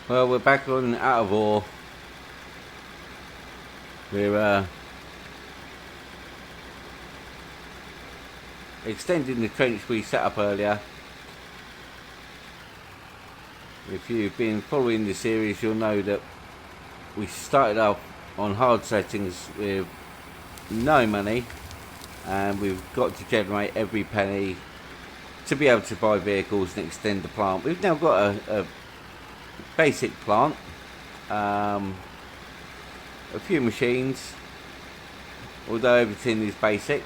Well, we're back on out of ore. We're extending the trench we set up earlier. If you've been following the series, you'll know that we started off on hard settings with no money, and we've got to generate every penny to be able to buy vehicles and extend the plant. We've now got a basic plant, a few machines, although everything is basic.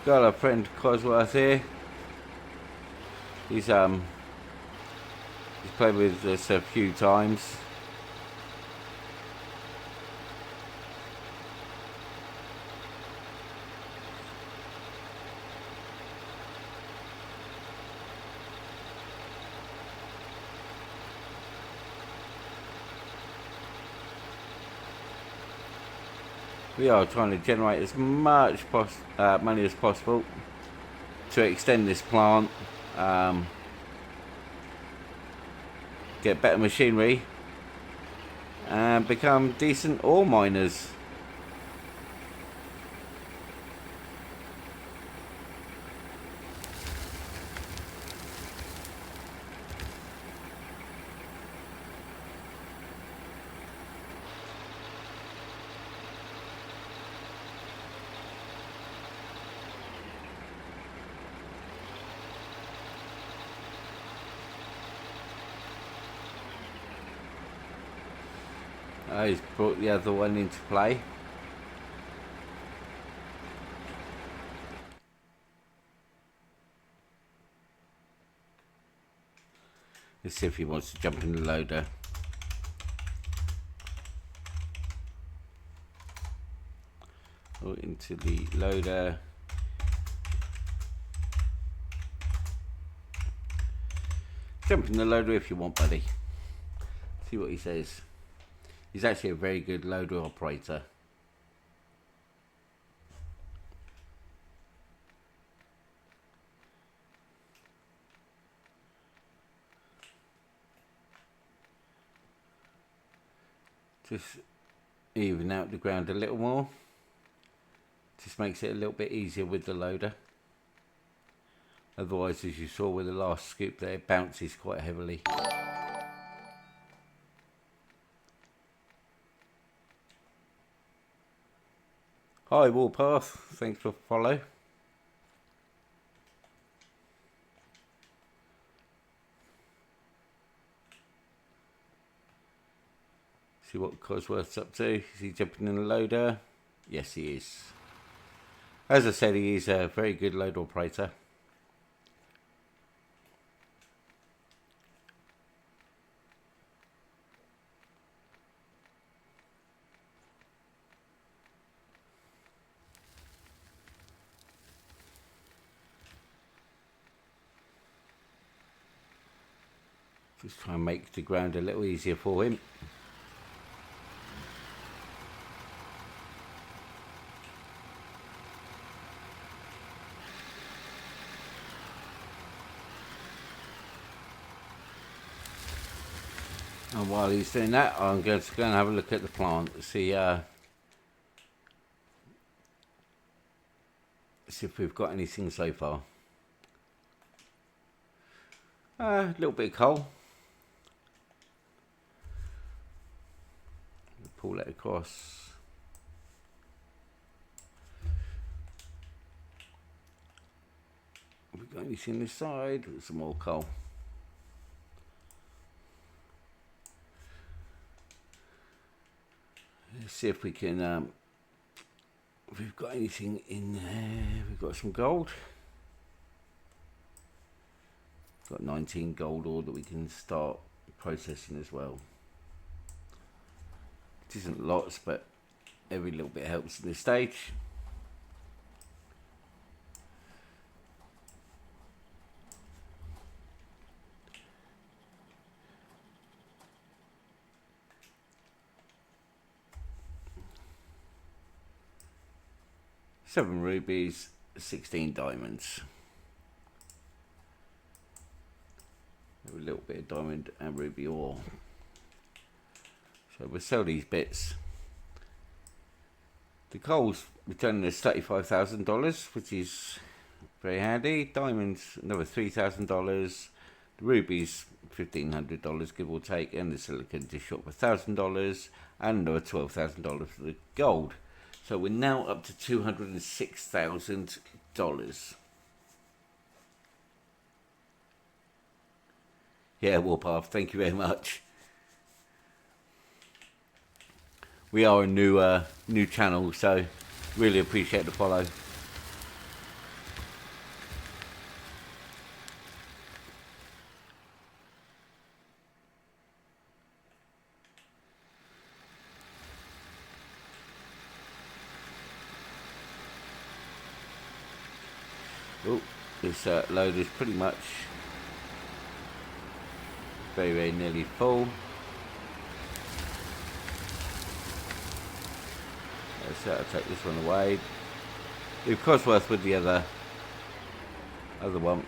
Got our friend Cosworth here. He's played with us a few times. We are trying to generate as much money as possible to extend this plant, get better machinery, and become decent ore miners. He's brought the other one into play. Let's see if he wants to jump in the loader. Or into the loader. Jump in the loader if you want, buddy. See what he says. He's actually a very good loader operator. Just even out the ground a little more. Just makes it a little bit easier with the loader. Otherwise, as you saw with the last scoop there, it bounces quite heavily. Hi Warpath, thanks for follow. See what Cosworth's up to. Is he jumping in the loader? Yes, he is. As I said, he is a very good loader operator. Just try and make the ground a little easier for him. And while he's doing that, I'm going to go and have a look at the plant. See if we've got anything so far. A little bit of coal. Pull that across. Have we got anything this side? With some more coal. Let's see if we can. If we've got anything in there. We've got some gold. Got 19 gold ore that we can start processing as well. It isn't lots, but every little bit helps at this stage. Seven rubies, 16 diamonds. A little bit of diamond and ruby ore. So we'll sell these bits. The coal's returning us $35,000, which is very handy. Diamonds, another $3,000. The rubies, $1,500, give or take. And the silicon just short of $1,000. And another $12,000 for the gold. So we're now up to $206,000. Yeah, Warpath, thank you very much. We are a new channel, so really appreciate the follow. Oh, this load is pretty much very nearly full. So I'll take this one away. Leave Cosworth with the other one.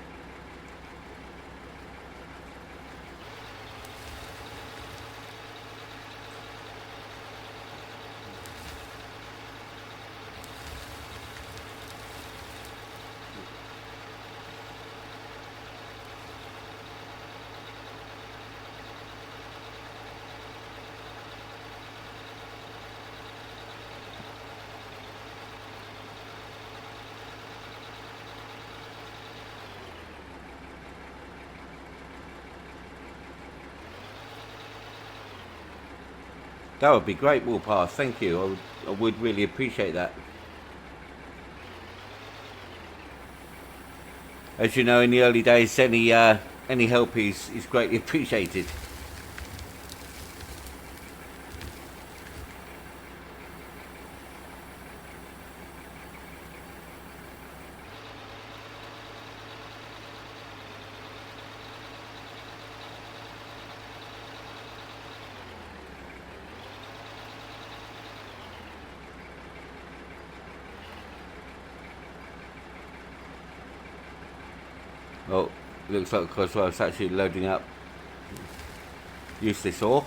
That would be great, Warpath. Thank you. I would really appreciate that. As you know, in the early days, any help is greatly appreciated. Oh, looks like Cosworth's actually loading up useless ore.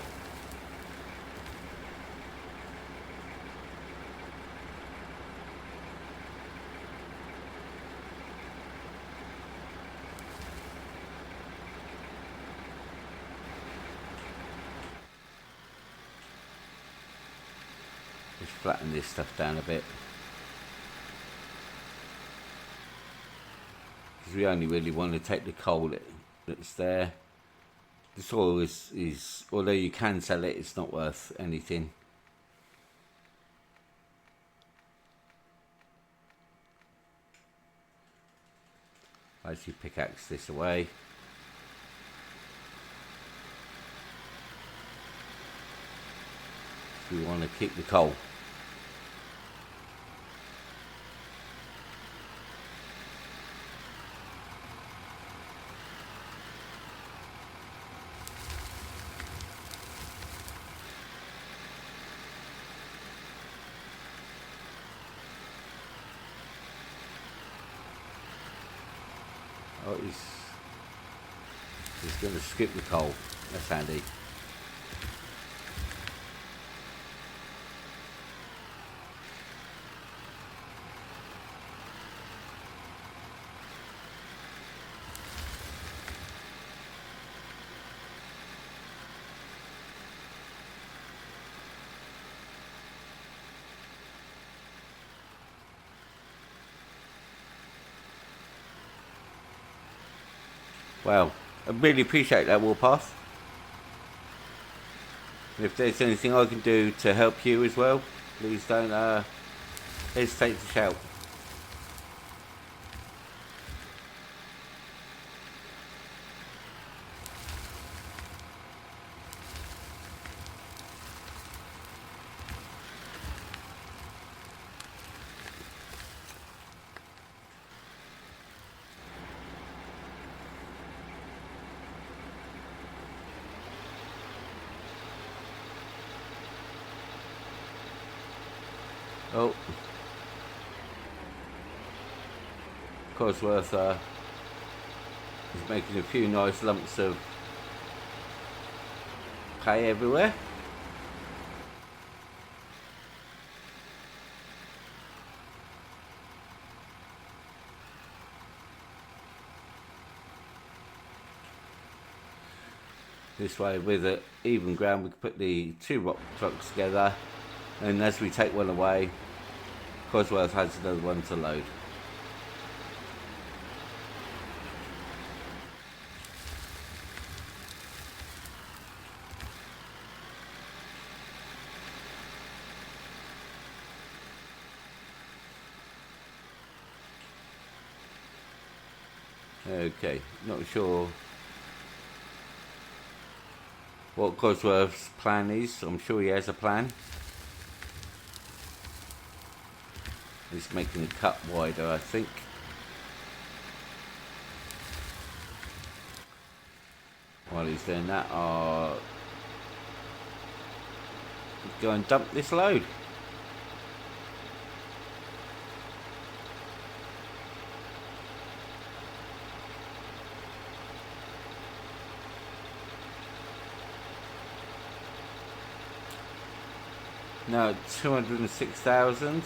Just flatten this stuff down a bit. We only really want to take the coal that's there. The soil is although you can sell it, it's not worth anything. I actually pickaxe this away. We want to keep the coal. Oh, he's going to skip the coal. That's handy. Well, I really appreciate that, Warpath. And if there's anything I can do to help you as well, please don't hesitate to shout. Oh, Cosworth is making a few nice lumps of pay everywhere. This way, with an even ground, we can put the two rock trucks together, and as we take one away, Cosworth has another one to load. Okay, not sure what Cosworth's plan is. I'm sure he has a plan. He's making the cut wider, I think. While he's doing that, I'll go and dump this load. Now 206,000.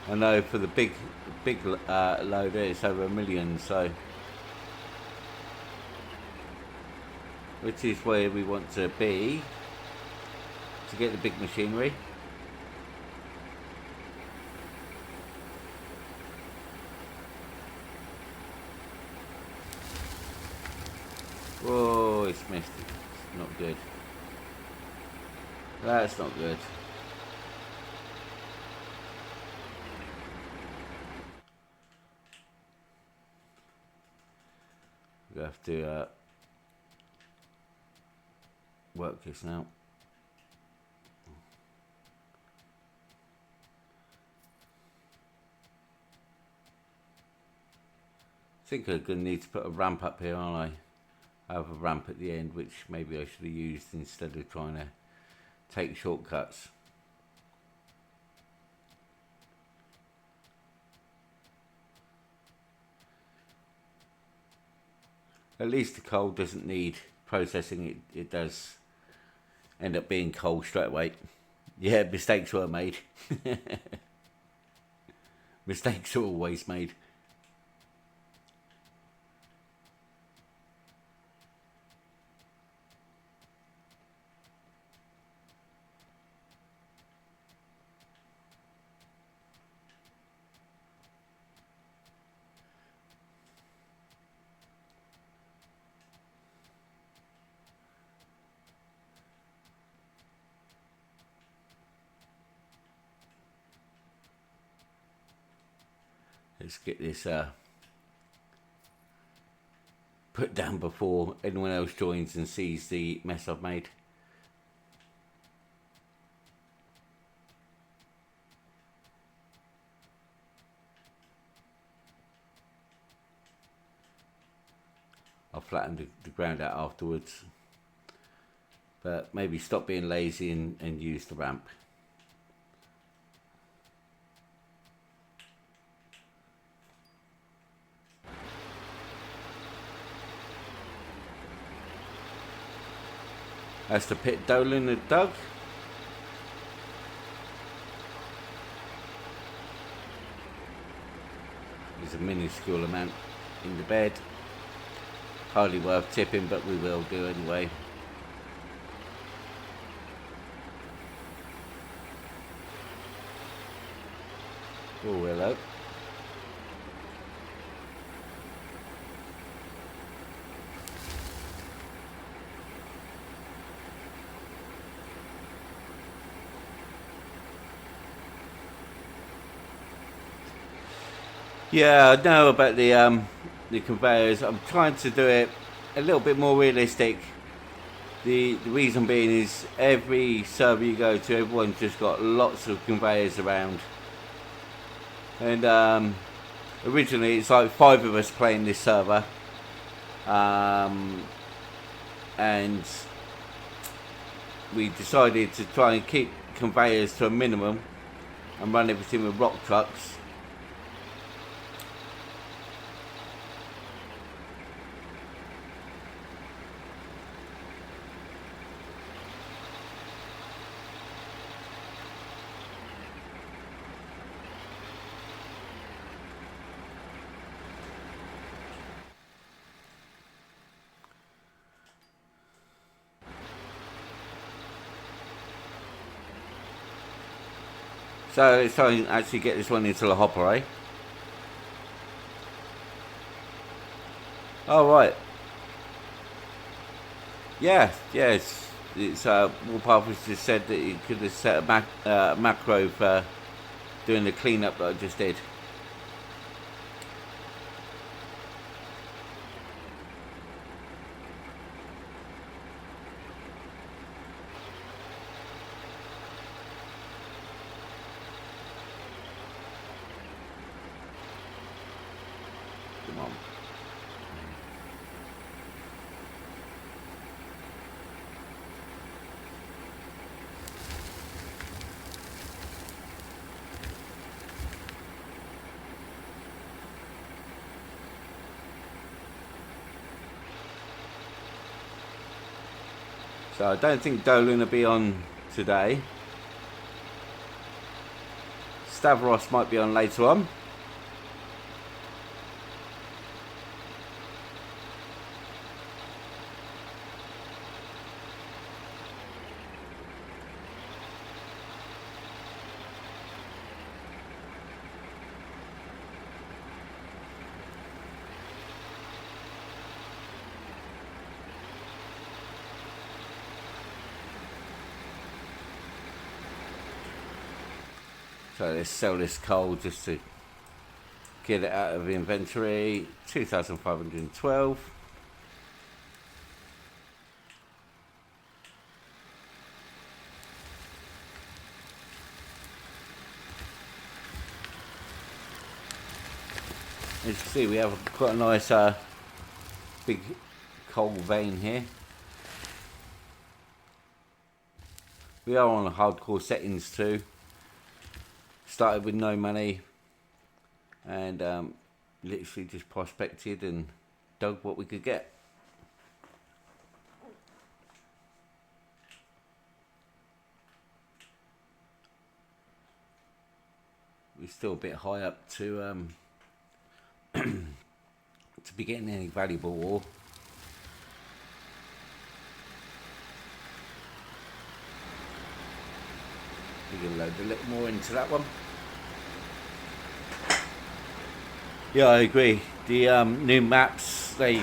I know for the big loader it's over 1 million, so which is where we want to be to get the big machinery. Whoa, it's missed. It's not good. That's not good. We have to work this now. I think I'm going to need to put a ramp up here, aren't I? I have a ramp at the end, which maybe I should have used instead of trying to take shortcuts. At least the coal doesn't need processing. It does end up being coal straight away. Yeah, mistakes were made. Mistakes are always made. Let's get this put down before anyone else joins and sees the mess I've made. I'll flatten the ground out afterwards, but maybe stop being lazy and use the ramp. That's the pit Dolan had dug. There's a minuscule amount in the bed. Hardly worth tipping, but we will do anyway. Oh, hello. Yeah, I know about the conveyors. I'm trying to do it a little bit more realistic. The reason being is every server you go to, everyone's just got lots of conveyors around. And originally it's like 5 of us playing this server. And we decided to try and keep conveyors to a minimum. and run everything with rock trucks. So it's time to actually get this one into the hopper, eh? Oh right. Yeah, yes. It's Warpath has just said that you could have set a macro for doing the cleanup that I just did. Come on. So I don't think Dolan will be on today. Stavros might be on later on. So let's sell this coal just to get it out of inventory. 2,512. As you can see, we have quite a nice big coal vein here. We are on hardcore settings too. Started with no money and literally just prospected and dug what we could get. We're still a bit high up to to be getting any valuable ore. We can load a little more into that one. Yeah, I agree. The new maps, they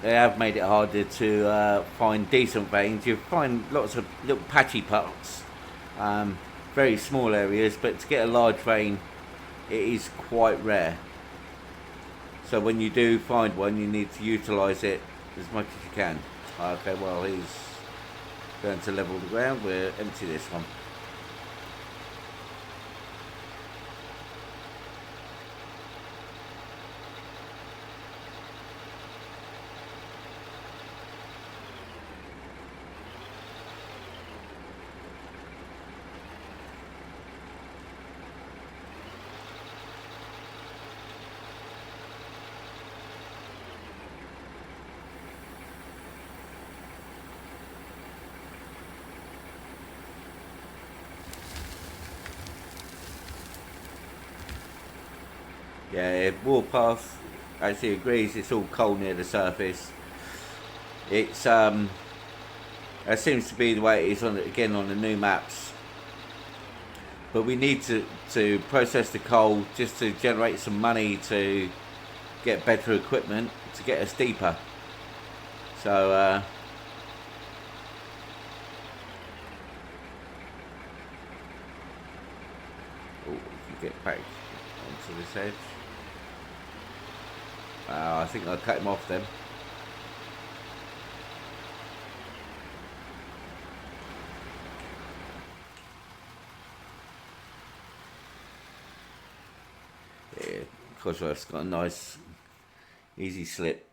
have made it harder to find decent veins. You find lots of little patchy parts, very small areas, but to get a large vein, it is quite rare. So when you do find one, you need to utilise it as much as you can. Okay, well, he's going to level the ground. We'll empty this one. Yeah, Warpath actually agrees it's all coal near the surface. It's that seems to be the way it is on the new maps. But we need to process the coal just to generate some money to get better equipment to get us deeper. So if you get back onto this edge. I think I'll cut him off then. Yeah, Cosworth's got a nice, easy slip.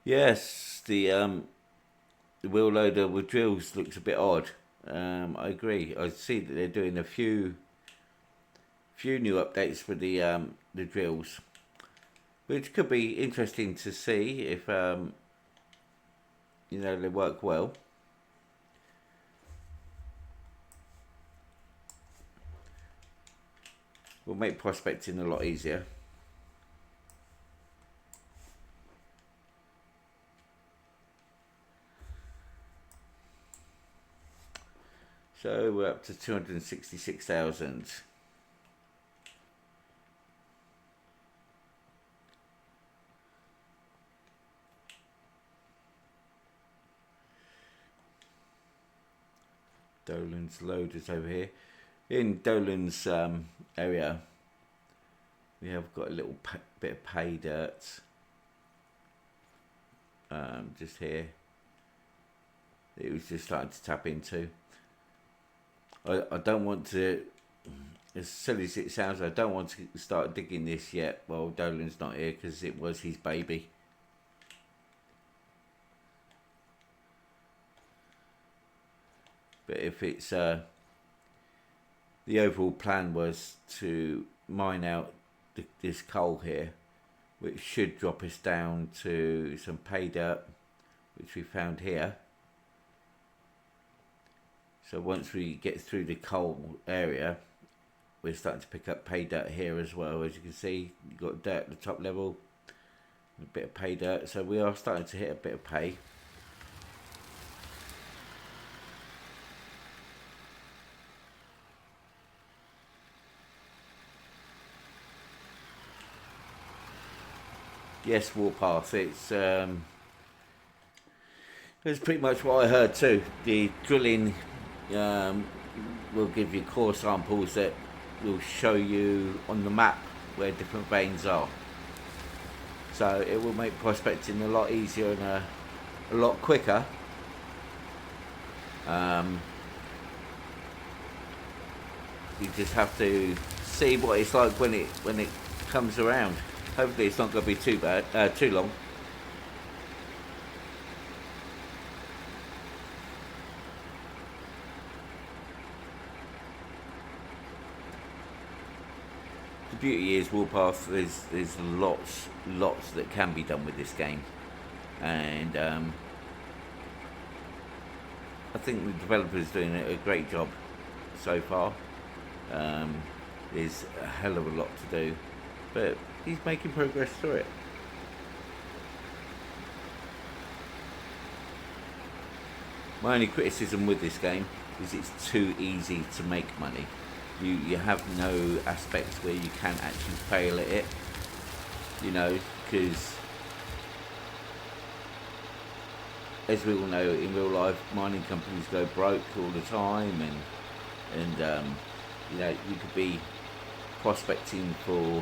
Yes, the the wheel loader with drills looks a bit odd. I agree. I see that they're doing a few new updates for the drills, which could be interesting to see if you know, they work well. Will make prospecting a lot easier. So we're up to 266,000. Dolan's loaders over here. In Dolan's area, we have got a little bit of pay dirt just here. It was just starting to tap into. I don't want to, as silly as it sounds, I don't want to start digging this yet while Dolan's not here, because it was his baby. But if it's the overall plan was to mine out this coal here, which should drop us down to some pay dirt, which we found here. So once we get through the coal area, we're starting to pick up pay dirt here as well. As you can see, you've got dirt at the top level, a bit of pay dirt. So we are starting to hit a bit of pay. Yes, Warpath. It's that's pretty much what I heard too. The drilling will give you core samples that will show you on the map where different veins are. So it will make prospecting a lot easier and a lot quicker. You just have to see what it's like when it comes around. Hopefully it's not going to be too bad, too long. The beauty is Warpath, there's lots that can be done with this game, and I think the developer's doing a great job so far. There's a hell of a lot to do, but he's making progress through it. My only criticism with this game is it's too easy to make money. You have no aspects where you can actually fail at it, you know, because as we all know, in real life, mining companies go broke all the time, and you know, you could be prospecting for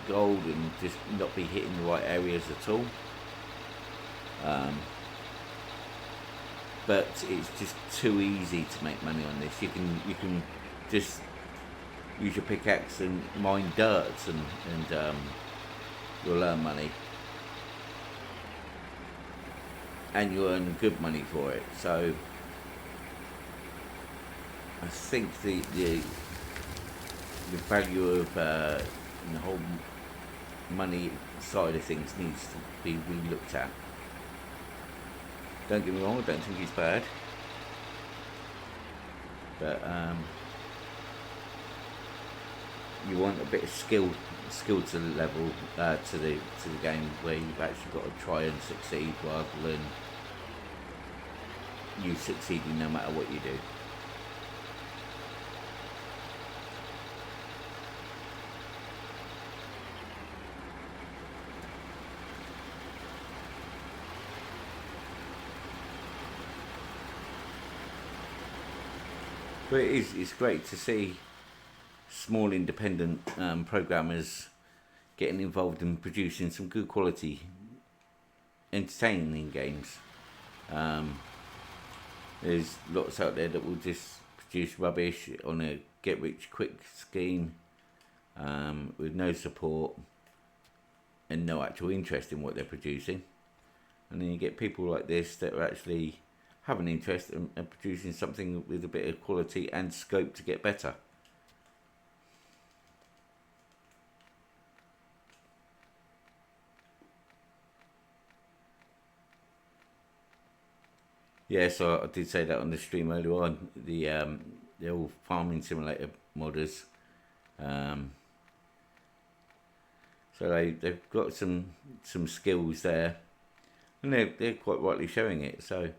gold and just not be hitting the right areas at all. But it's just too easy to make money on this. You can just use your pickaxe and mine dirt, and you'll earn money, and you earn good money for it. So I think the value of the whole money side of things needs to be re-looked at. Don't get me wrong, I don't think he's bad, but you want a bit of skill to the level to the game where you've actually got to try and succeed rather than you succeeding no matter what you do. But it's great to see small independent programmers getting involved in producing some good quality, entertaining games. There's lots out there that will just produce rubbish on a get-rich-quick scheme with no support and no actual interest in what they're producing. and then you get people like this that are actually have an interest in producing something with a bit of quality and scope to get better. Yeah, so I did say that on the stream earlier on. They're all farming simulator modders, so they've got some skills there, and they're quite rightly showing it. So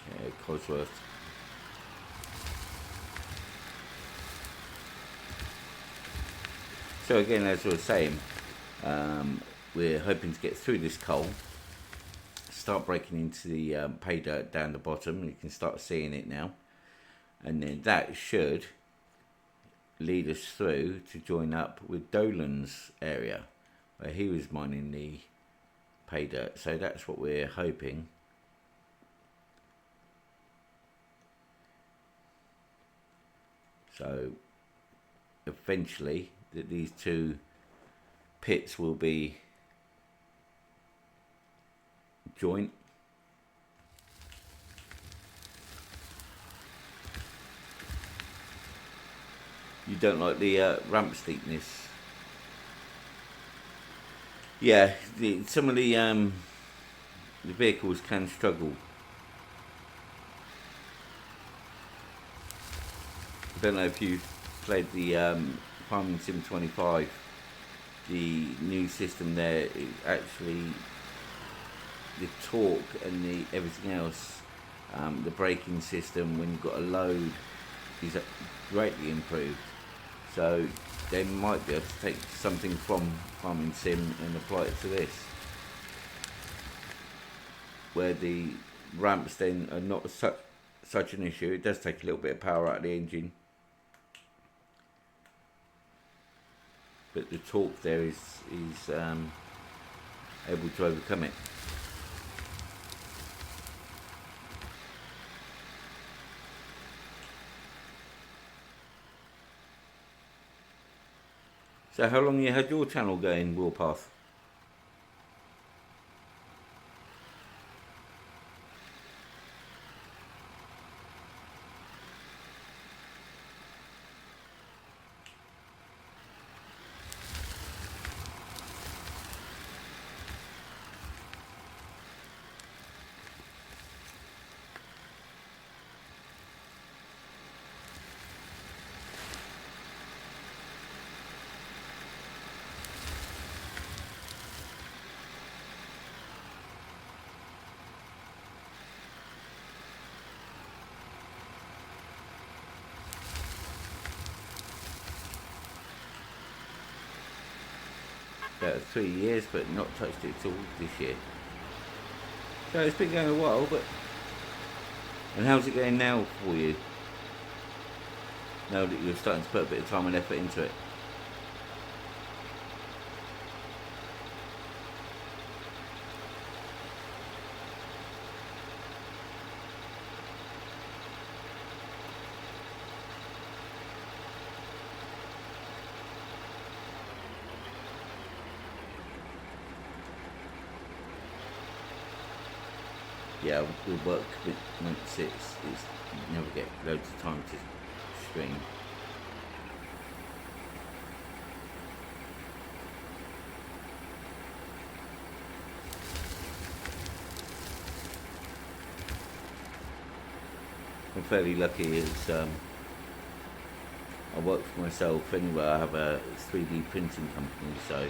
yeah, Cosworth. So again, as I was saying, we're hoping to get through this coal, start breaking into the pay dirt down the bottom. You can start seeing it now, and then that should lead us through to join up with Dolan's area, where he was mining the pay dirt. So that's what we're hoping. So eventually that these two pits will be joint. You don't like the ramp steepness? Yeah, some of the vehicles can struggle. I don't know if you've played the Farming Sim 25. The new system there is actually the torque and the everything else. The braking system when you've got a load is greatly improved. So they might be able to take something from Farming Sim and apply it to this, where the ramps then are not such an issue. It does take a little bit of power out of the engine, but the torque there is able to overcome it. So how long you had your channel going, Warpath? About 3 years, but not touched it till this year. So it's been going a while, but... And how's it going now for you? Now that you're starting to put a bit of time and effort into it? Yeah, with work commitments, it's you never get loads of time to stream. I'm fairly lucky as I work for myself anyway. I have a 3D printing company, so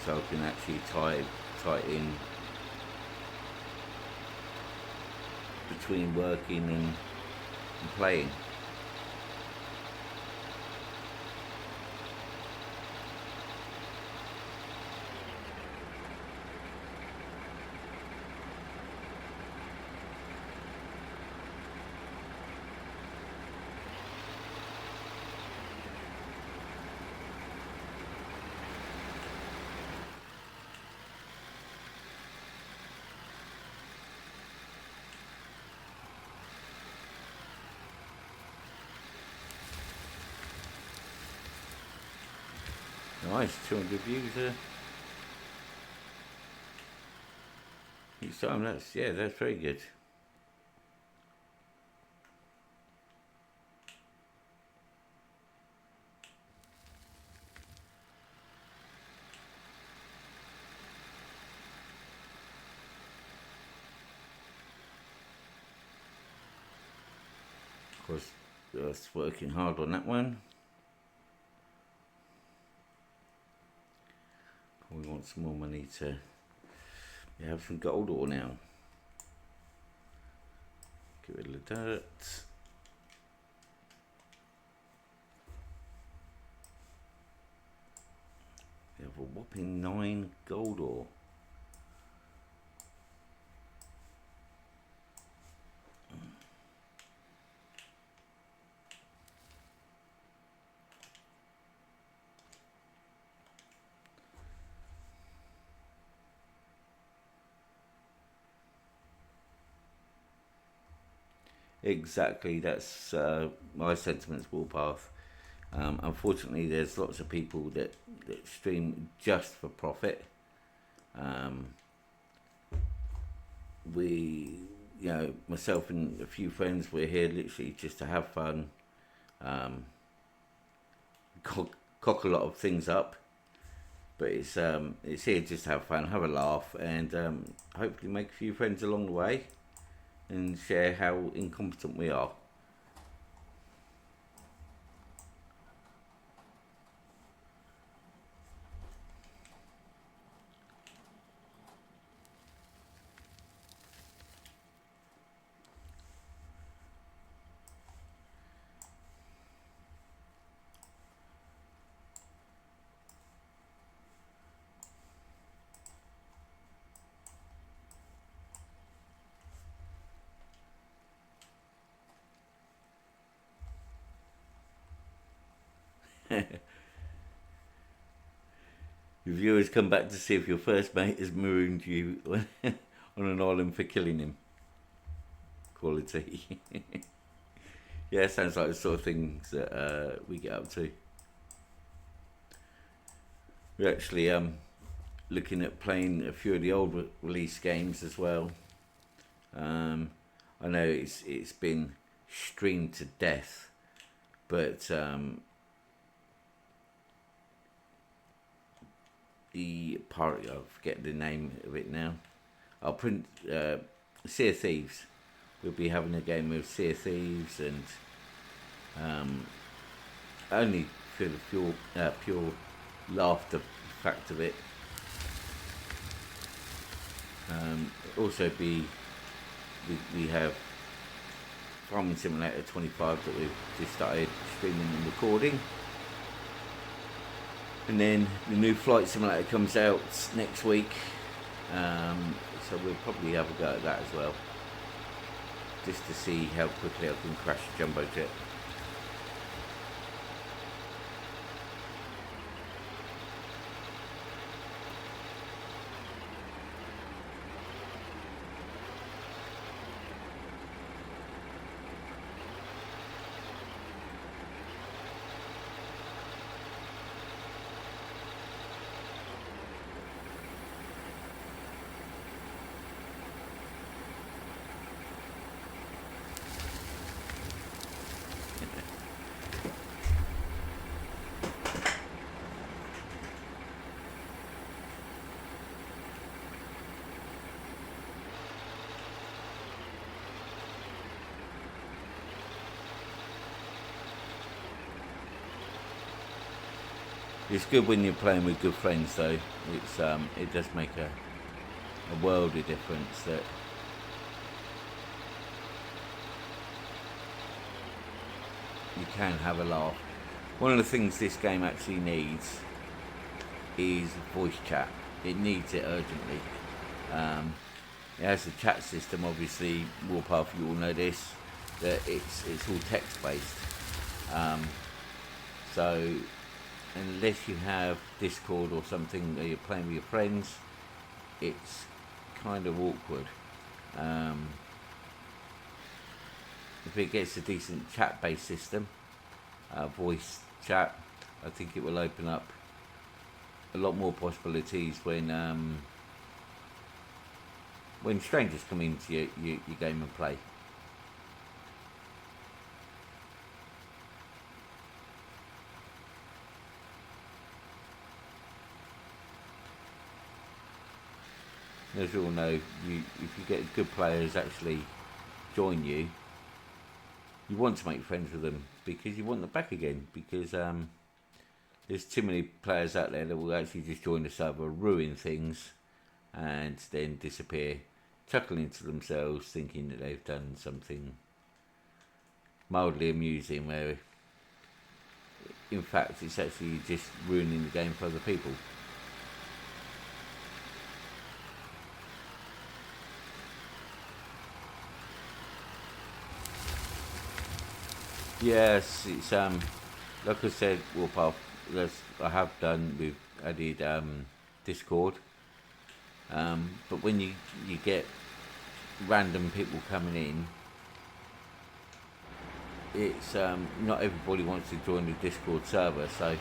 so I can actually tie it in between working and playing. Nice, 200 views each time. That's very good. Of course, us working hard on that one. We want some more money to have some gold ore now. Get rid of the dirt. We have a whopping 9 gold ore. Exactly, that's my sentiments, Warpath. Unfortunately, there's lots of people that stream just for profit. We, myself and a few friends, we're here literally just to have fun, cock a lot of things up, but it's here just to have fun, have a laugh, and hopefully make a few friends along the way, and share how incompetent we are. The viewers come back to see if your first mate has marooned you on an island for killing him. Quality. Yeah, sounds like the sort of things that we get up to. We're actually looking at playing a few of the old release games as well. I know it's been streamed to death, but the pirate, I forget the name of it now. I'll print Sea of Thieves. We'll be having a game of Sea of Thieves, and only for the pure laughter fact of it. Also we have Farming Simulator 25 that we've just started streaming and recording. And then the new Flight Simulator comes out next week, so we'll probably have a go at that as well, just to see how quickly I can crash a jumbo jet. It's good when you're playing with good friends, though. It's it does make a world of difference that you can have a laugh. One of the things this game actually needs is voice chat. It needs it urgently. It has a chat system, obviously. Warpath, you all know this. That it's all text based. So unless you have Discord or something where you're playing with your friends, it's kind of awkward. If it gets a decent chat-based system, voice chat, I think it will open up a lot more possibilities when strangers come into your game and play. As you all know, if you get good players actually join you, you want to make friends with them because you want them back again. Because there's too many players out there that will actually just join the server, ruin things, and then disappear, chuckling to themselves, thinking that they've done something mildly amusing, where in fact it's actually just ruining the game for other people. Yes, it's like I said, Warpath, I have done. We've added Discord, but when you get random people coming in, it's not everybody wants to join the Discord server, so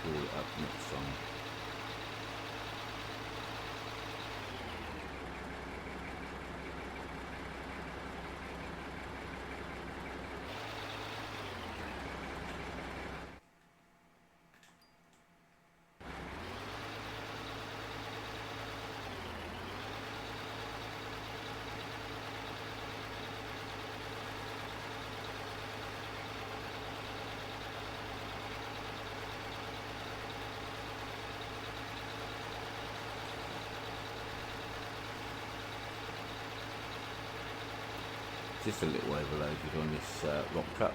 pull it up next song. Just a little overloaded on this rock cut.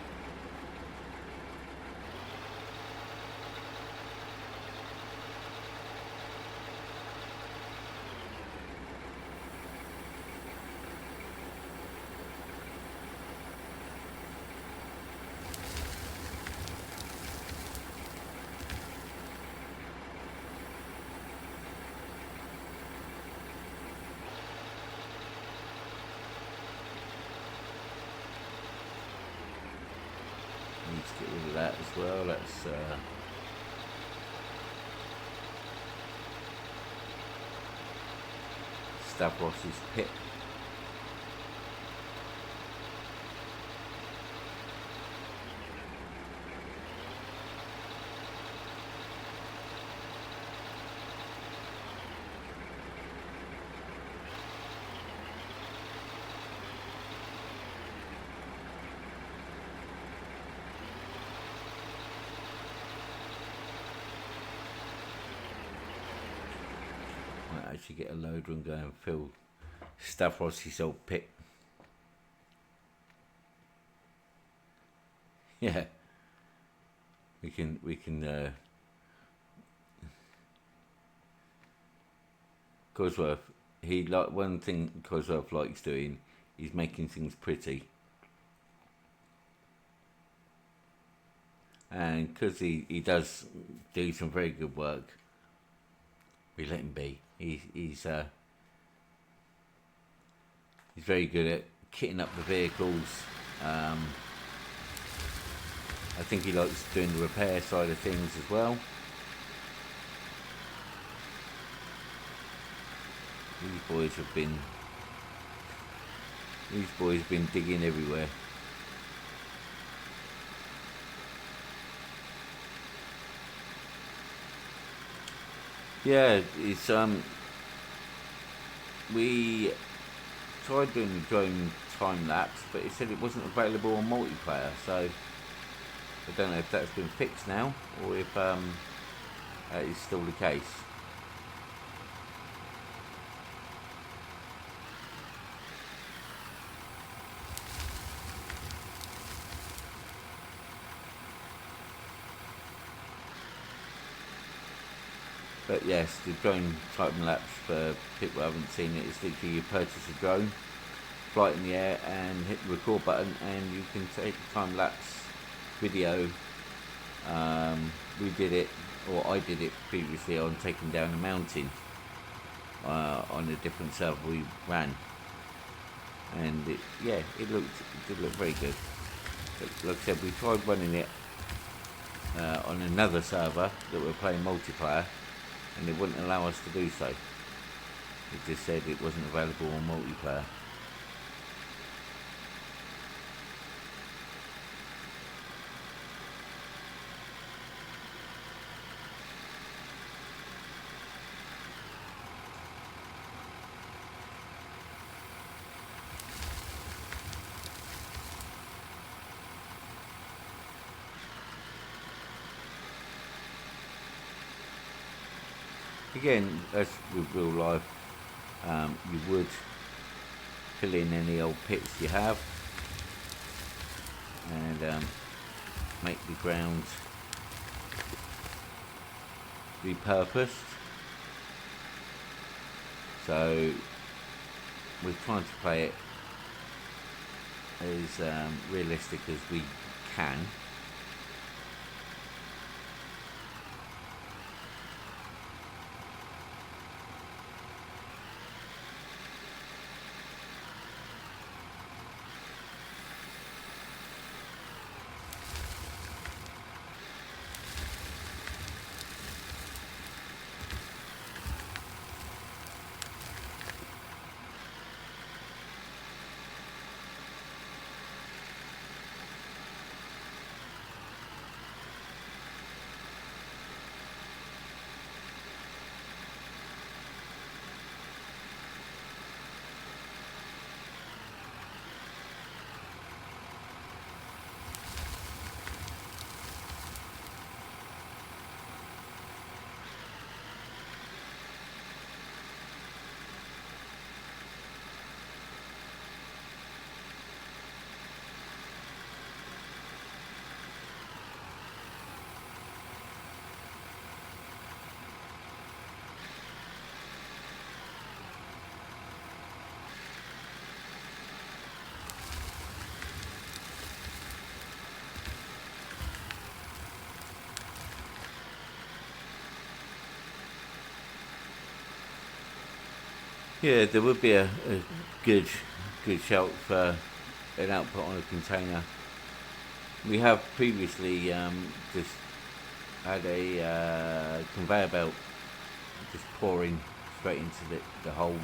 Need to get rid of that as well. That's Stavros' pit. Might actually get a loader and go and fill Stavros' old pit. Yeah, we can Cosworth. One thing Cosworth likes doing is making things pretty, and because he does do some very good work, we let him be. He's very good at kitting up the vehicles, I think he likes doing the repair side of things as well. These boys have been digging everywhere. Yeah, it's we tried doing the drone time lapse, but it said it wasn't available on multiplayer, so I don't know if that's been fixed now or if that is still the case. But yes, the drone time lapse, for people who haven't seen it, is literally you purchase a drone, fly it in the air and hit the record button and you can take time lapse video. We did it, or I did it previously on taking down a mountain on a different server we ran, and it did look very good. But like I said, we tried running it on another server that we're playing multiplayer, and it wouldn't allow us to do so. It just said it wasn't available on multiplayer. Again, as with real life, you would fill in any old pits you have and make the ground repurposed. So we're trying to play it as realistic as we can. Yeah, there would be a good shout for an output on a container. We have previously just had a conveyor belt just pouring straight into the holes.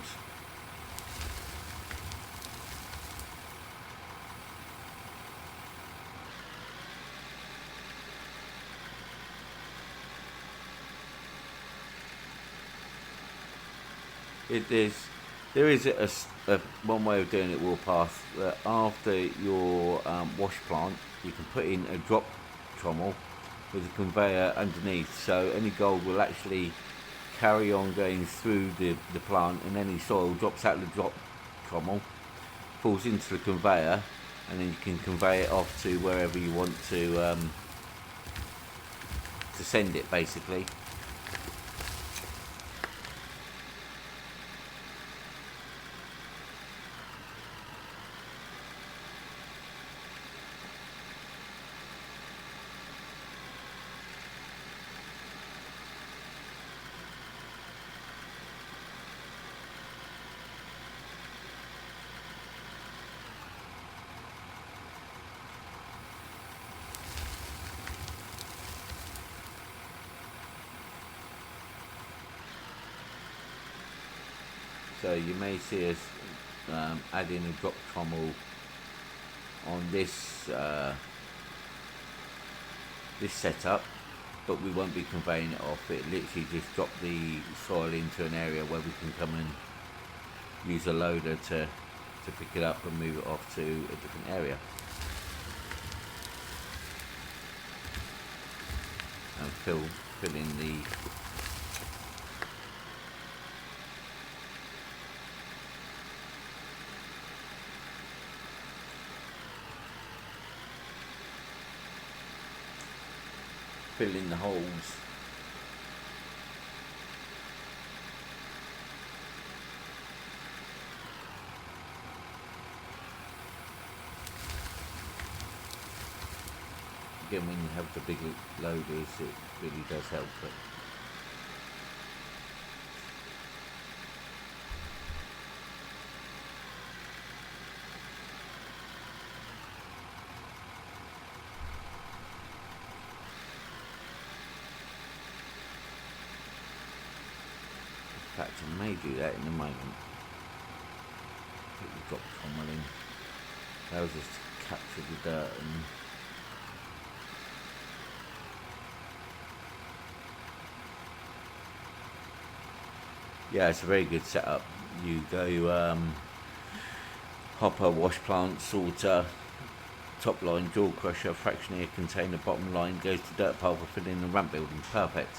There is a one way of doing it, Warpath, that after your wash plant, you can put in a drop trommel with a conveyor underneath, so any gold will actually carry on going through the plant, and any soil drops out of the drop trommel, falls into the conveyor, and then you can convey it off to wherever you want to send it, basically. So you may see us add in a drop trommel on this this setup, but we won't be conveying it off. It literally just drop the soil into an area where we can come and use a loader to pick it up and move it off to a different area. And fill in the holes. Again, when you have the big loaders, it really does help. But in fact, I may do that in a moment. Put the drop trommel in. Allows us to capture the dirt and yeah, it's a very good setup. You go hopper, wash plant, sorter, top line, jaw crusher, fractioneer, container, bottom line, goes to dirt pile for filling the ramp building. Perfect.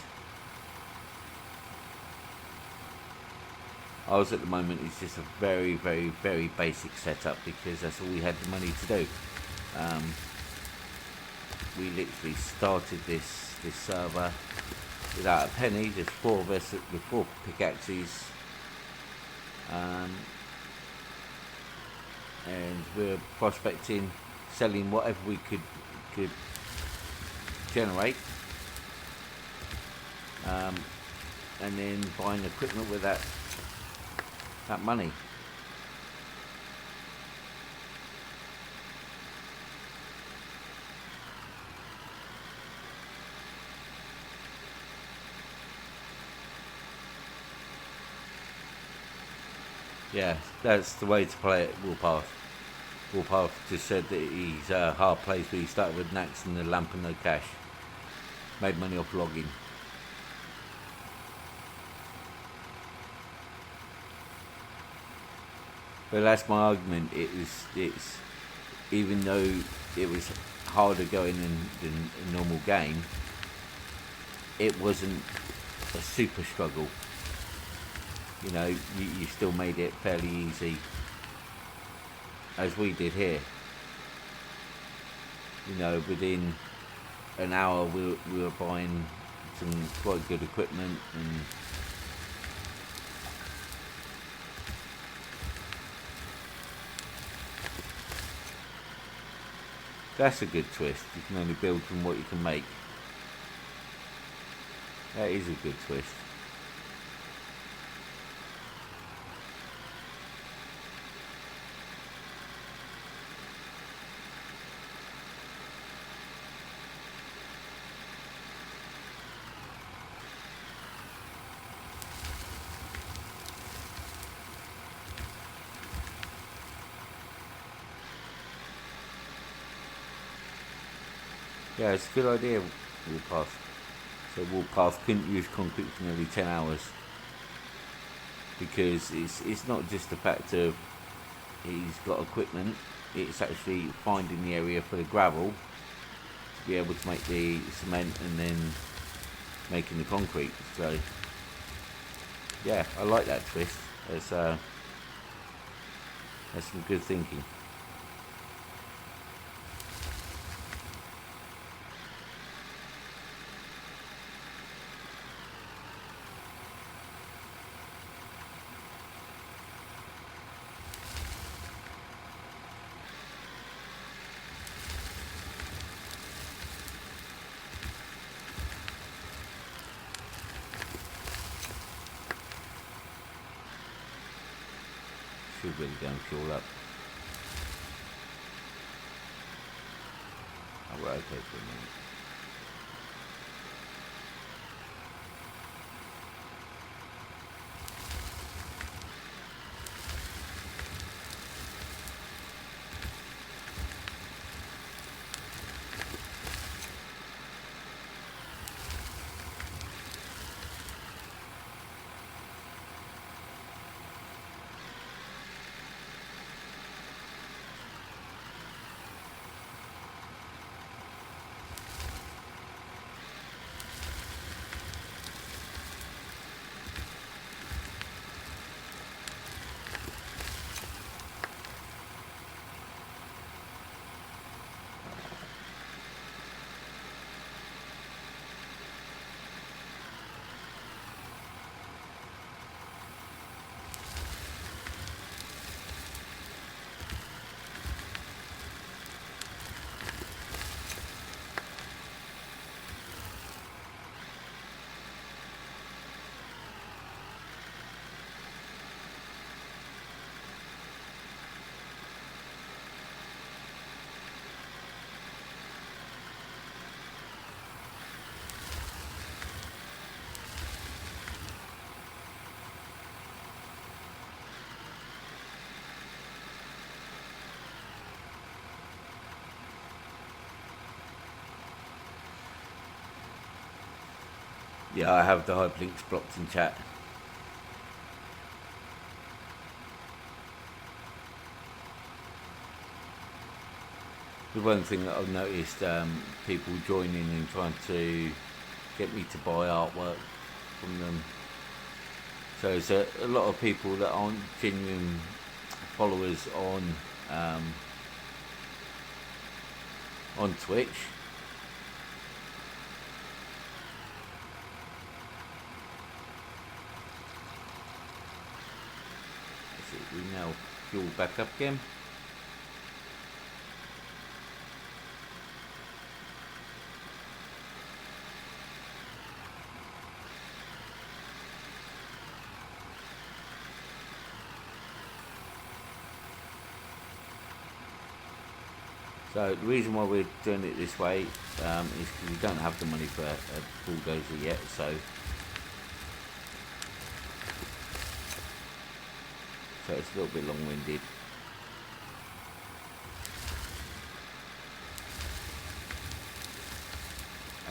Ours at the moment is just a very, very, very basic setup because that's all we had the money to do. We literally started this server without a penny, just 4 of us with 4 pickaxes, and we're prospecting, selling whatever we could generate, and then buying equipment with that money. Yeah, that's the way to play it, Warpath. Warpath just said that he's hard plays, but he started with Nax and the lamp and no cash. Made money off logging. But that's my argument. It's even though it was harder going than a normal game, it wasn't a super struggle. You know, you still made it fairly easy, as we did here. You know, within an hour we were buying some quite good equipment, and that's a good twist. You can only build from what you can make. That is a good twist. Yeah, it's a good idea, Warpath. So Warpath couldn't use concrete for nearly 10 hours. Because it's not just the fact of he's got equipment, it's actually finding the area for the gravel to be able to make the cement and then making the concrete. So yeah, I like that twist. That's some good thinking. Should really go and fuel up. Oh, we're okay for a minute. Yeah, I have the hyperlinks blocked in chat. The one thing that I've noticed, people joining and trying to get me to buy artwork from them. So there's a lot of people that aren't genuine followers on Twitch. We now fuel back up again. So the reason why we're doing it this way is because we don't have the money for a bulldozer yet, so it's a little bit long-winded.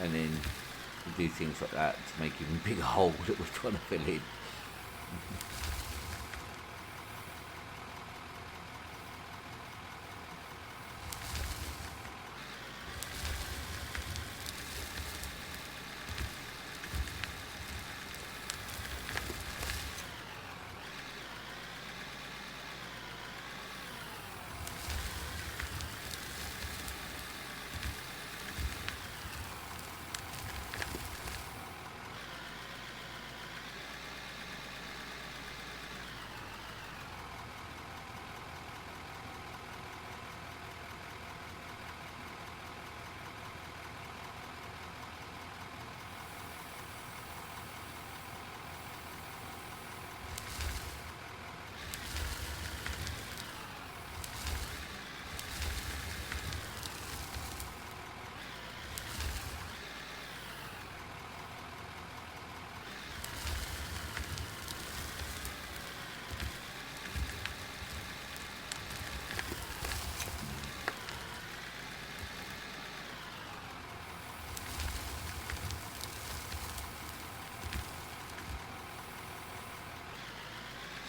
And then we do things like that to make even bigger hole that we're trying to fill in.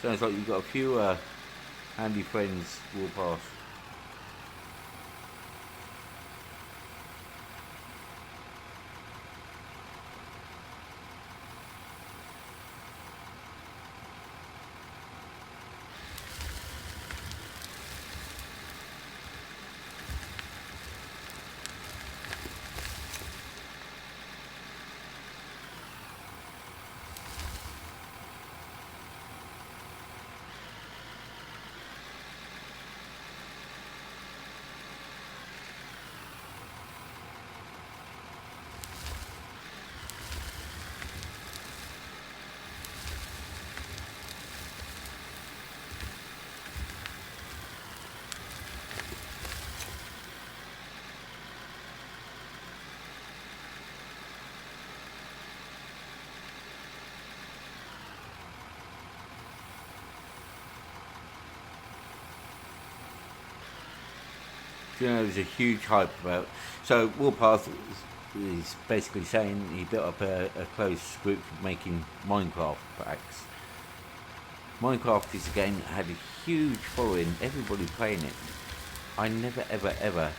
Sounds like you've got a few handy friends walk past. You know, there's a huge hype about. So Warpath is basically saying he built up a close group for making Minecraft packs. Minecraft is a game that had a huge following, everybody playing it. I never ever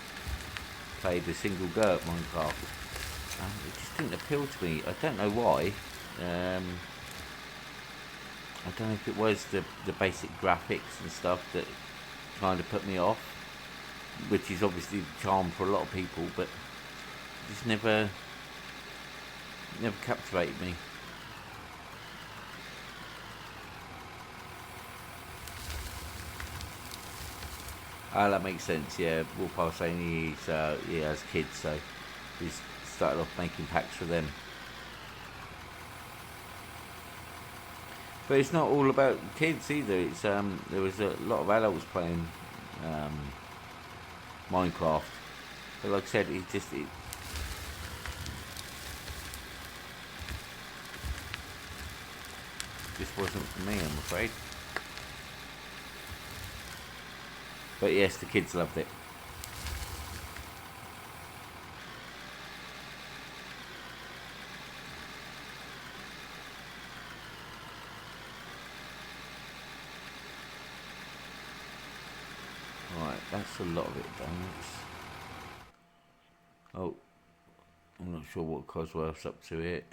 played a single go at Minecraft. It just didn't appeal to me. I don't know why. I don't know if it was the basic graphics and stuff that kind of put me off, which is obviously the charm for a lot of people, but just never captivated me. Ah, that makes sense. Yeah, Warpath saying he has kids, so he's started off making packs for them. But it's not all about kids either. It's there was a lot of adults playing Minecraft, but like I said, it just wasn't for me, I'm afraid. But yes, the kids loved it. Right, that's a lot of it done. Oh, I'm not sure what Cosworth's up to here.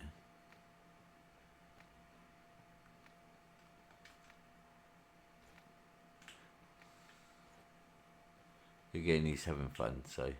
Again, he's having fun, so.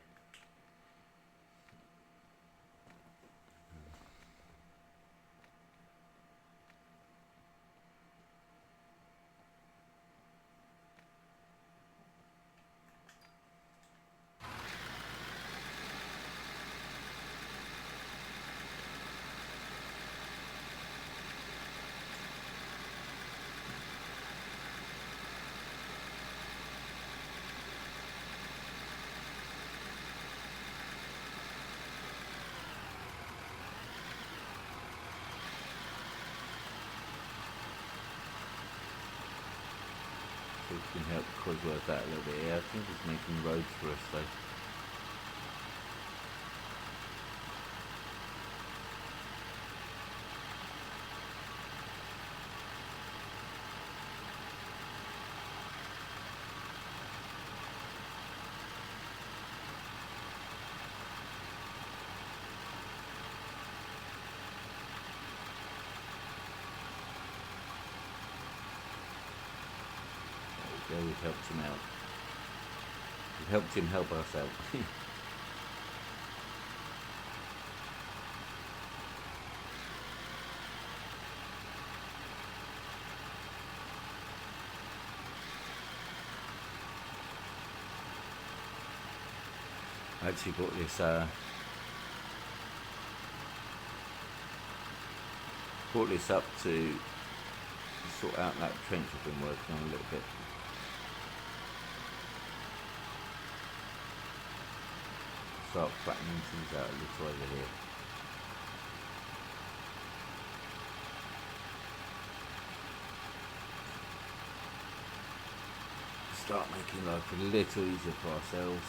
We can help Cosworth out a little bit here. I think he's making roads for us though. There we go, we've helped him out. We've helped him help us out. I actually bought this up to sort out that trench I've been working on a little bit. Start flattening things out a little over here. Start making life a little easier for ourselves.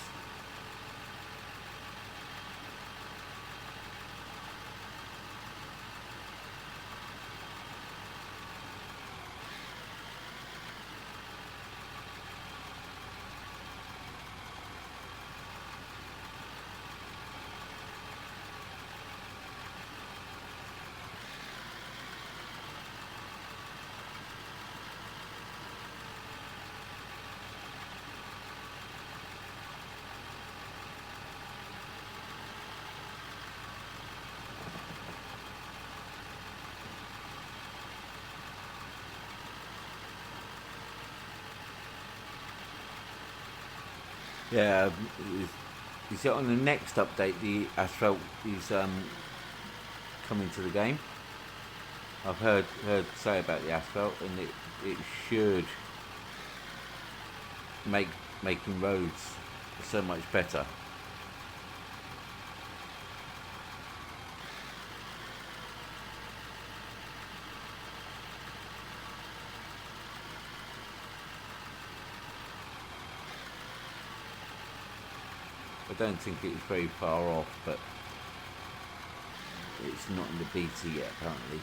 Yeah, you see on the next update the asphalt is coming to the game. I've heard say about the asphalt, and it should make making roads so much better. I don't think it's very far off, but it's not in the beta yet apparently.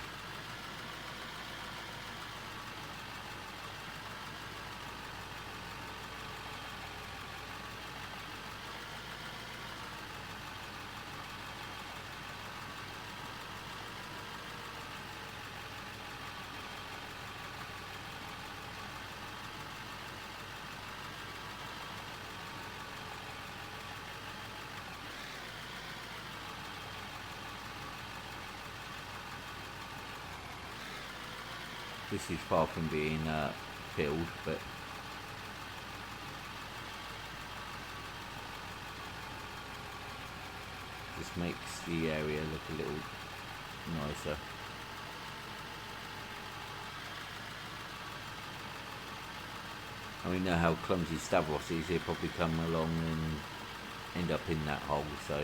This is far from being filled, but just makes the area look a little nicer. I mean, know how clumsy Stavros is, he'll probably come along and end up in that hole, so.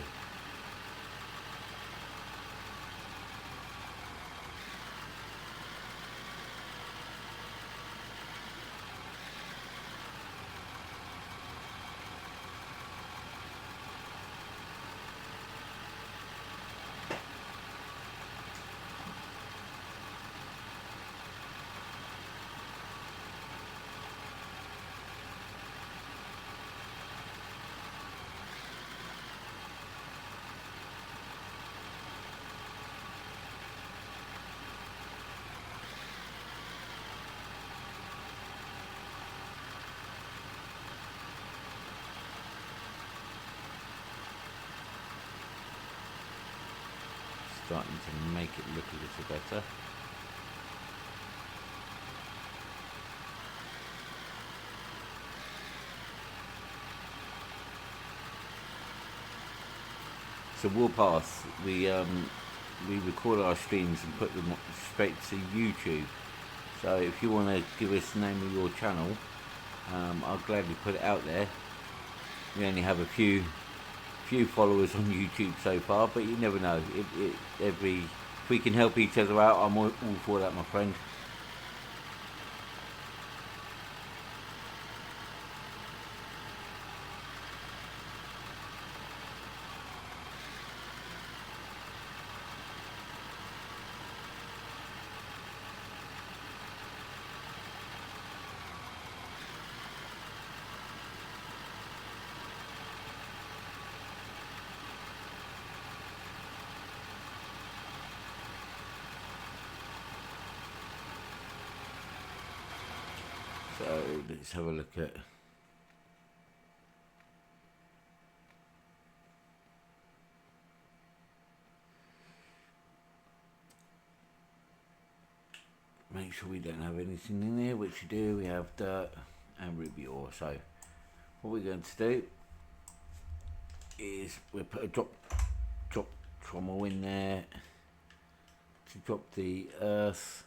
starting to make it look a little better. So Warpath, we record our streams and put them straight to YouTube. So if you want to give us the name of your channel, I'll gladly put it out there. We only have a few followers on YouTube so far, but you never know. If we can help each other out, I'm all for that, my friend. So let's have a look at make sure we don't have anything in there, which we do. We have dirt and ruby ore. So what we're going to do is we'll put a drop trommel in there to drop the earth.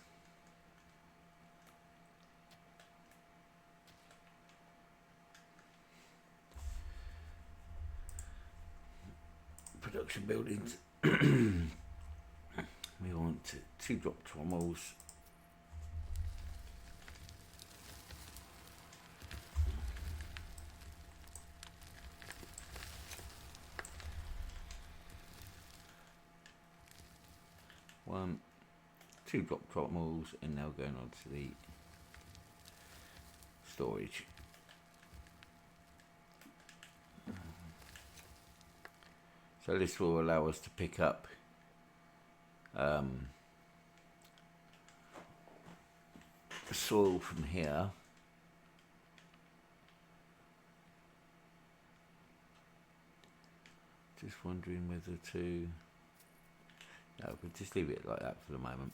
Production buildings. We want 2 drop trommels. One, 2 drop trommels, and now going on to the storage. So this will allow us to pick up soil from here. Just wondering whether to... No, we'll just leave it like that for the moment.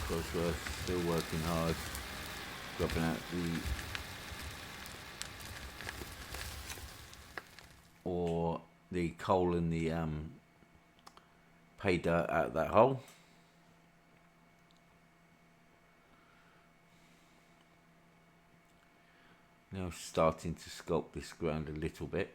Cosworth still working hard, dropping out the coal and the pay dirt out of that hole. Now starting to sculpt this ground a little bit.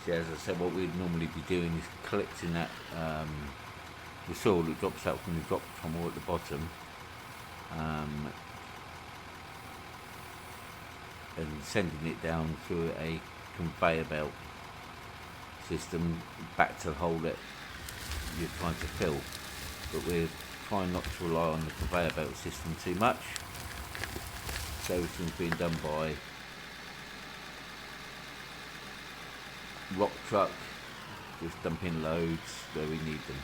As I said, what we'd normally be doing is collecting that the soil that drops out from the drop trommel at the bottom, and sending it down through a conveyor belt system back to the hole that you're trying to fill. But we're trying not to rely on the conveyor belt system too much, so everything's being done by rock truck, just dumping loads where we need them.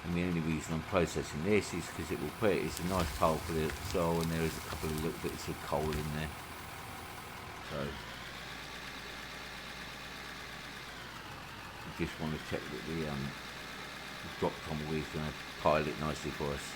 And the only reason I'm processing this is because it will put it, it's a nice pile for the soil, and there is a couple of little bits of coal in there. So I just want to check that the drop trommel is going to pile it nicely for us.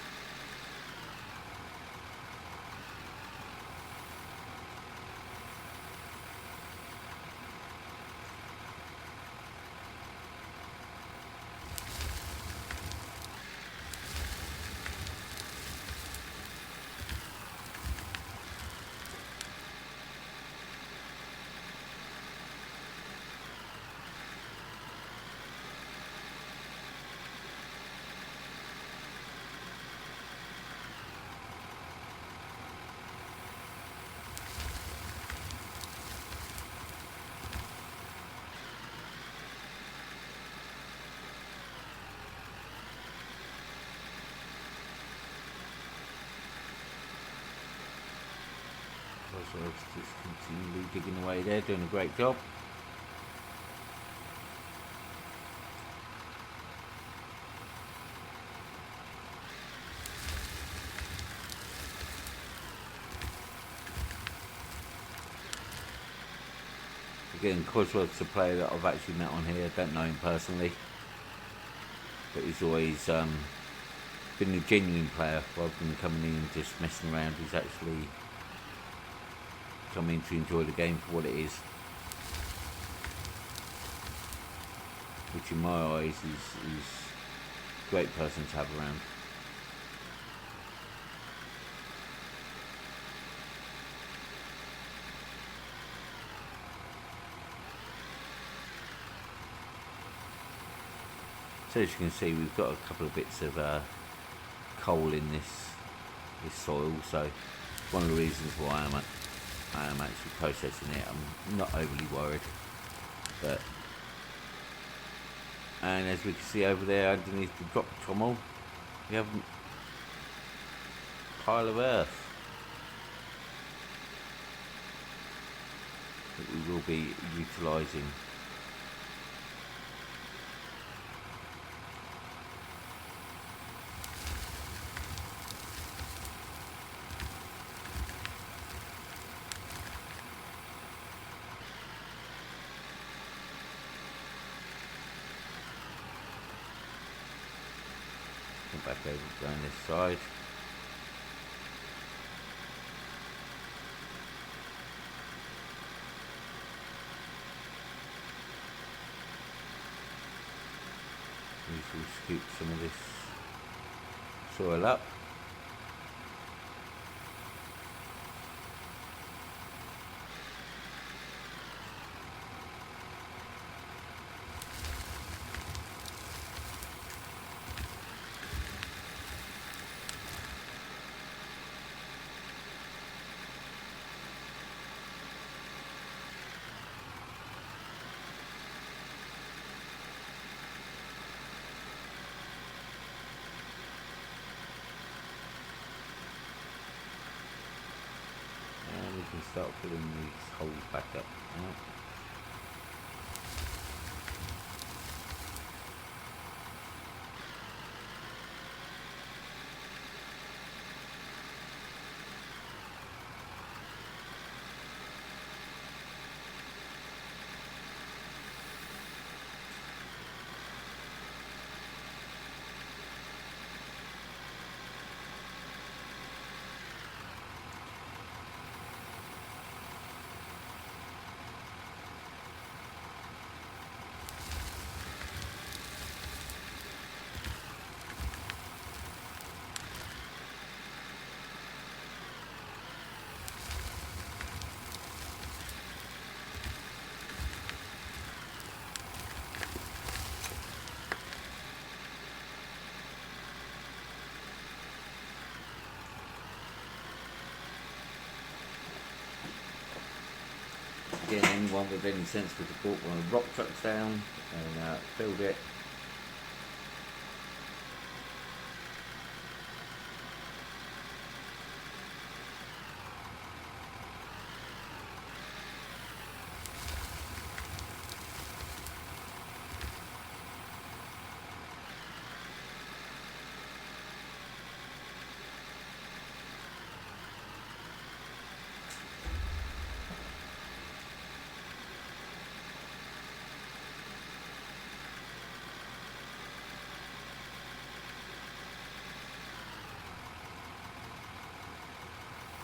Cosworth just continually digging away there, doing a great job. Again, Cosworth's a player that I've actually met on here. I don't know him personally, but he's always been a genuine player rather than coming in and just messing around. He's actually come in to enjoy the game for what it is, which in my eyes is a great person to have around. So as you can see, we've got a couple of bits of coal in this soil, so one of the reasons why I am actually processing it. I'm not overly worried, and as we can see over there underneath the drop trommel, we have a pile of earth that we will be utilising. Back over down this side. We will scoop some of this soil up. We can start filling these holes back up now. Again, anyone with any sense would have brought one of the rock trucks down and filled it.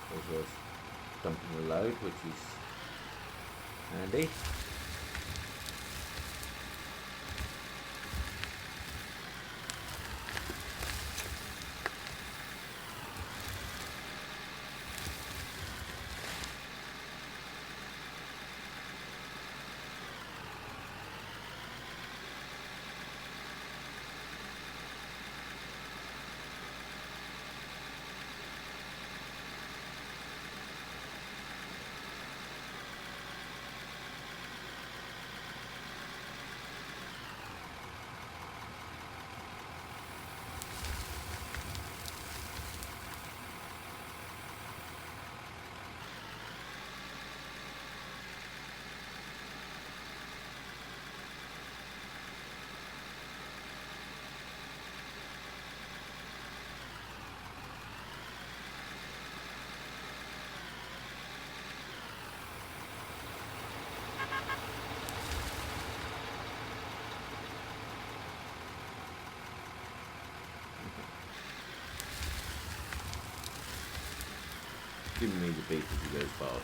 Cosworth dumping the load, which is handy. giving me the beef as he goes past.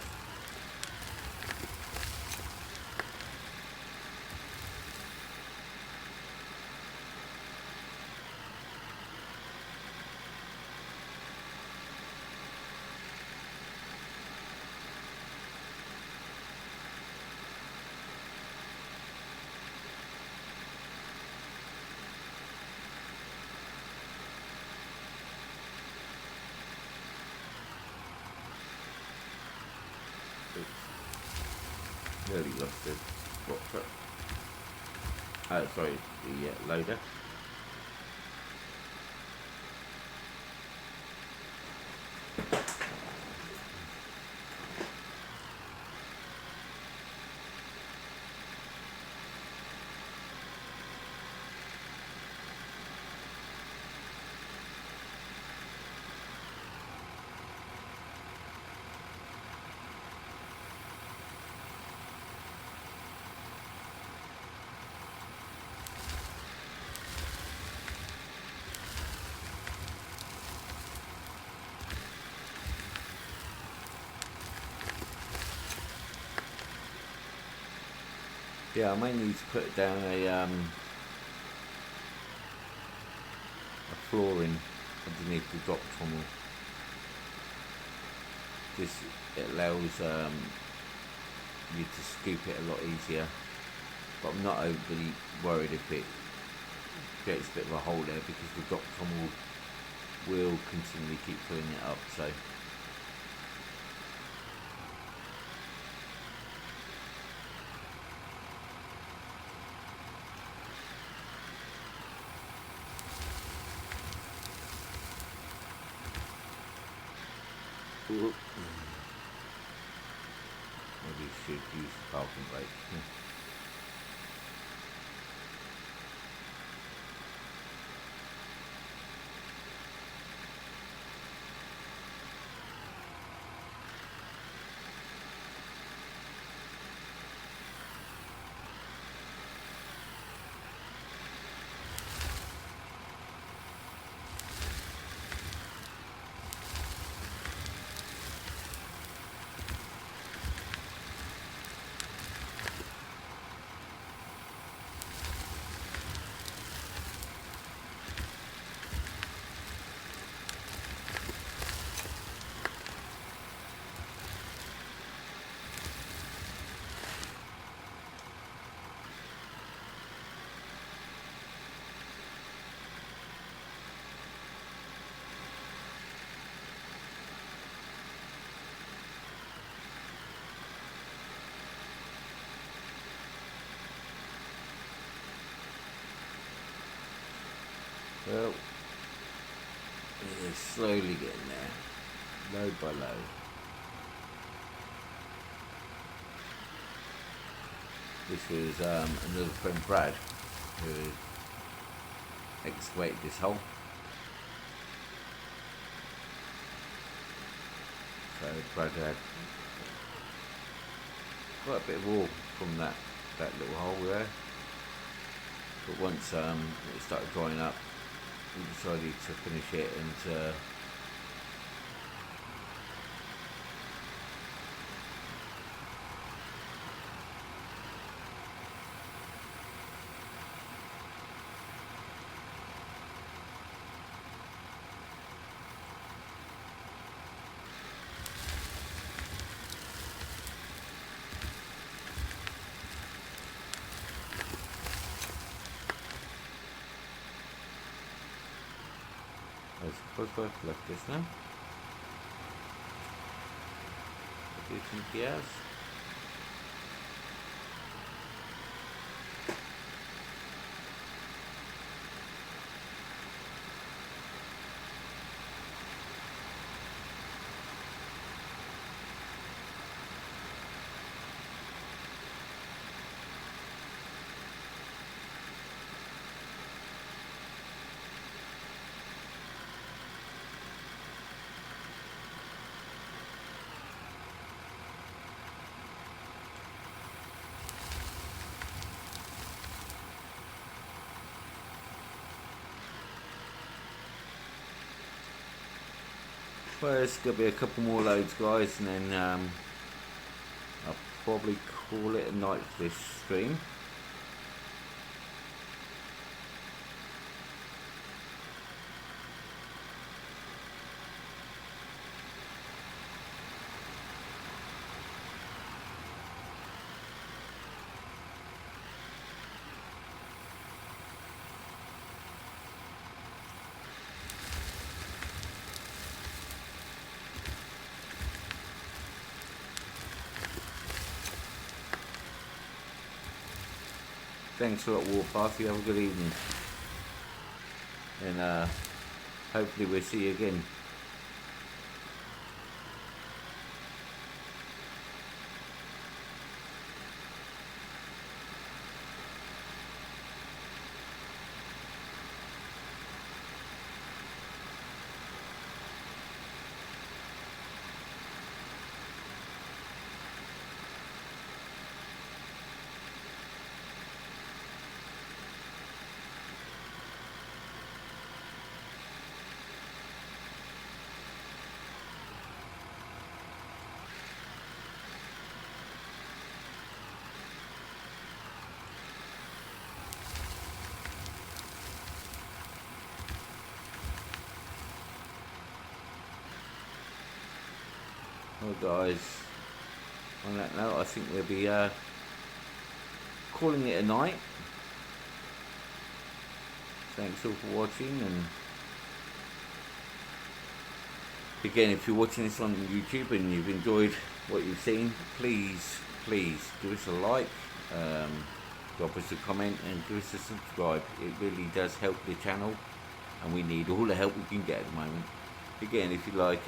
Nearly lost the what truck? Oh, sorry, the loader. Yeah, I may need to put down a flooring underneath the drop tunnel. This it allows you to scoop it a lot easier, but I'm not overly worried if it creates a bit of a hole there because the drop tunnel will continually keep filling it up. So. Maybe should use the parking brake. Well, it is slowly getting there, load by load. This was another friend, Brad, who excavated this hole. So Brad had quite a bit of ore from that little hole there. But once it started drying up, we decided to finish it and as Cosworth left this now. Do some gears. Well, there's going to be a couple more loads, guys, and then I'll probably call it a night for this stream. Thanks a lot, Warpath. You have a good evening. And hopefully we'll see you again. Well, guys, on that note, I think we'll be calling it a night. Thanks all for watching, and again, if you're watching this on YouTube and you've enjoyed what you've seen, please give us a like, drop us a comment, and give us a subscribe. It really does help the channel, and we need all the help we can get at the moment. Again, if you like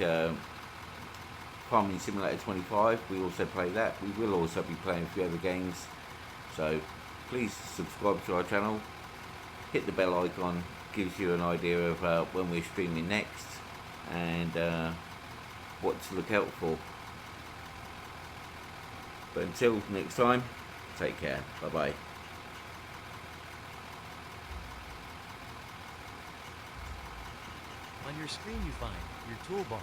Farming Simulator 25, we also play that. We will also be playing a few other games, so please subscribe to our channel, hit the bell icon, gives you an idea of when we're streaming next and what to look out for. But until next time, take care. Bye bye. On your screen you find your toolbar.